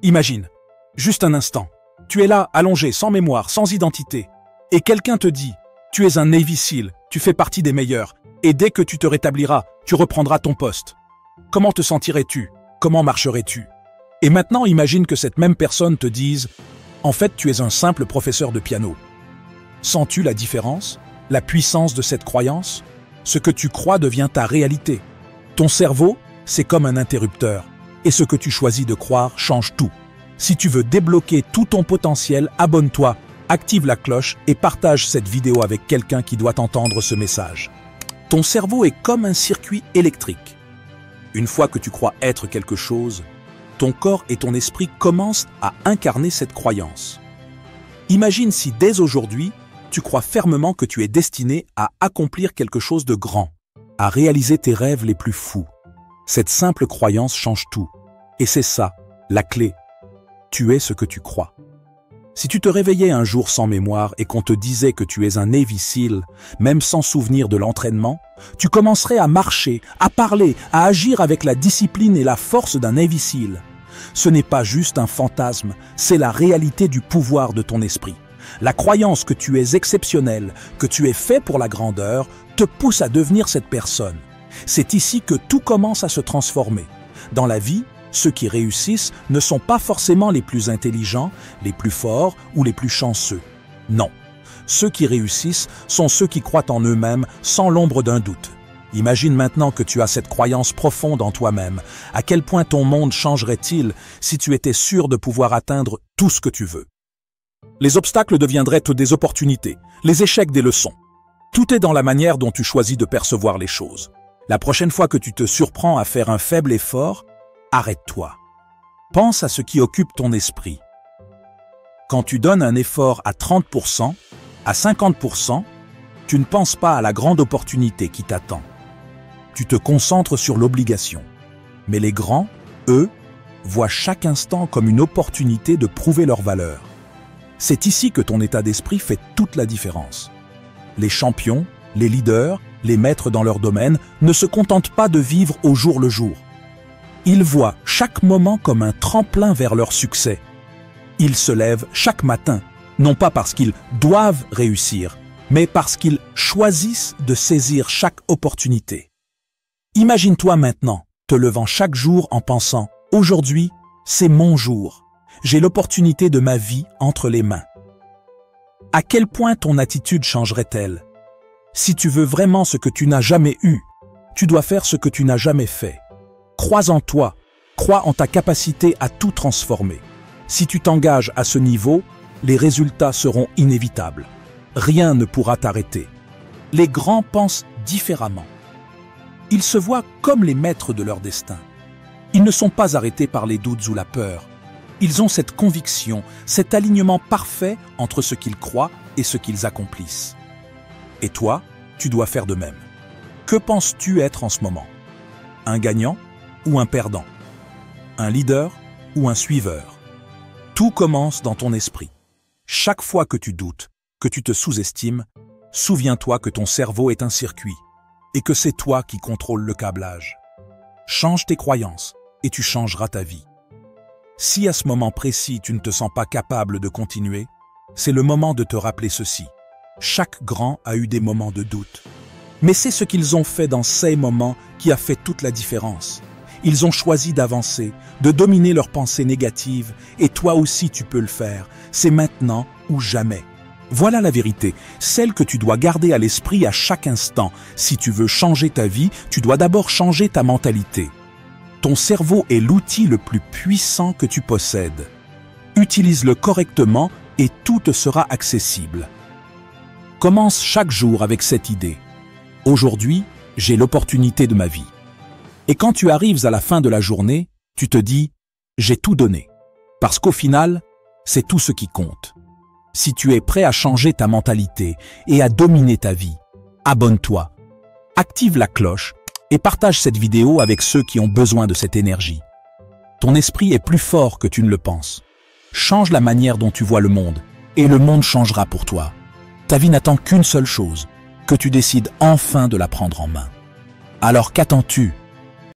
Imagine, juste un instant, tu es là, allongé, sans mémoire, sans identité, et quelqu'un te dit « Tu es un Navy SEAL, tu fais partie des meilleurs, et dès que tu te rétabliras, tu reprendras ton poste. » Comment te sentirais-tu? Comment marcherais-tu? Et maintenant, imagine que cette même personne te dise « En fait, tu es un simple professeur de piano. » Sens-tu la différence? La puissance de cette croyance? Ce que tu crois devient ta réalité. Ton cerveau, c'est comme un interrupteur. Et ce que tu choisis de croire change tout. Si tu veux débloquer tout ton potentiel, abonne-toi, active la cloche et partage cette vidéo avec quelqu'un qui doit entendre ce message. Ton cerveau est comme un circuit électrique. Une fois que tu crois être quelque chose, ton corps et ton esprit commencent à incarner cette croyance. Imagine si dès aujourd'hui, tu crois fermement que tu es destiné à accomplir quelque chose de grand, à réaliser tes rêves les plus fous. Cette simple croyance change tout. Et c'est ça, la clé. Tu es ce que tu crois. Si tu te réveillais un jour sans mémoire et qu'on te disait que tu es un Navy SEAL, même sans souvenir de l'entraînement, tu commencerais à marcher, à parler, à agir avec la discipline et la force d'un Navy SEAL. Ce n'est pas juste un fantasme, c'est la réalité du pouvoir de ton esprit. La croyance que tu es exceptionnel, que tu es fait pour la grandeur, te pousse à devenir cette personne. C'est ici que tout commence à se transformer. Dans la vie, ceux qui réussissent ne sont pas forcément les plus intelligents, les plus forts ou les plus chanceux. Non, ceux qui réussissent sont ceux qui croient en eux-mêmes sans l'ombre d'un doute. Imagine maintenant que tu as cette croyance profonde en toi-même. À quel point ton monde changerait-il si tu étais sûr de pouvoir atteindre tout ce que tu veux? Les obstacles deviendraient des opportunités, les échecs des leçons. Tout est dans la manière dont tu choisis de percevoir les choses. La prochaine fois que tu te surprends à faire un faible effort, arrête-toi. Pense à ce qui occupe ton esprit. Quand tu donnes un effort à 30%, à 50%, tu ne penses pas à la grande opportunité qui t'attend. Tu te concentres sur l'obligation. Mais les grands, eux, voient chaque instant comme une opportunité de prouver leur valeur. C'est ici que ton état d'esprit fait toute la différence. Les champions, les leaders, les maîtres dans leur domaine ne se contentent pas de vivre au jour le jour. Ils voient chaque moment comme un tremplin vers leur succès. Ils se lèvent chaque matin, non pas parce qu'ils doivent réussir, mais parce qu'ils choisissent de saisir chaque opportunité. Imagine-toi maintenant, te levant chaque jour en pensant « Aujourd'hui, c'est mon jour. J'ai l'opportunité de ma vie entre les mains. » À quel point ton attitude changerait-elle? Si tu veux vraiment ce que tu n'as jamais eu, tu dois faire ce que tu n'as jamais fait. Crois en toi, crois en ta capacité à tout transformer. Si tu t'engages à ce niveau, les résultats seront inévitables. Rien ne pourra t'arrêter. Les grands pensent différemment. Ils se voient comme les maîtres de leur destin. Ils ne sont pas arrêtés par les doutes ou la peur. Ils ont cette conviction, cet alignement parfait entre ce qu'ils croient et ce qu'ils accomplissent. Et toi, tu dois faire de même. Que penses-tu être en ce moment? Un gagnant ou un perdant? Un leader ou un suiveur? Tout commence dans ton esprit. Chaque fois que tu doutes, que tu te sous-estimes, souviens-toi que ton cerveau est un circuit et que c'est toi qui contrôles le câblage. Change tes croyances et tu changeras ta vie. Si à ce moment précis tu ne te sens pas capable de continuer, c'est le moment de te rappeler ceci. Chaque grand a eu des moments de doute. Mais c'est ce qu'ils ont fait dans ces moments qui a fait toute la différence. Ils ont choisi d'avancer, de dominer leurs pensées négatives, et toi aussi tu peux le faire. C'est maintenant ou jamais. Voilà la vérité, celle que tu dois garder à l'esprit à chaque instant. Si tu veux changer ta vie, tu dois d'abord changer ta mentalité. Ton cerveau est l'outil le plus puissant que tu possèdes. Utilise-le correctement et tout te sera accessible. Commence chaque jour avec cette idée. Aujourd'hui, j'ai l'opportunité de ma vie. Et quand tu arrives à la fin de la journée, tu te dis « j'ai tout donné ». Parce qu'au final, c'est tout ce qui compte. Si tu es prêt à changer ta mentalité et à dominer ta vie, abonne-toi, active la cloche et partage cette vidéo avec ceux qui ont besoin de cette énergie. Ton esprit est plus fort que tu ne le penses. Change la manière dont tu vois le monde et le monde changera pour toi. Ta vie n'attend qu'une seule chose, que tu décides enfin de la prendre en main. Alors qu'attends-tu ?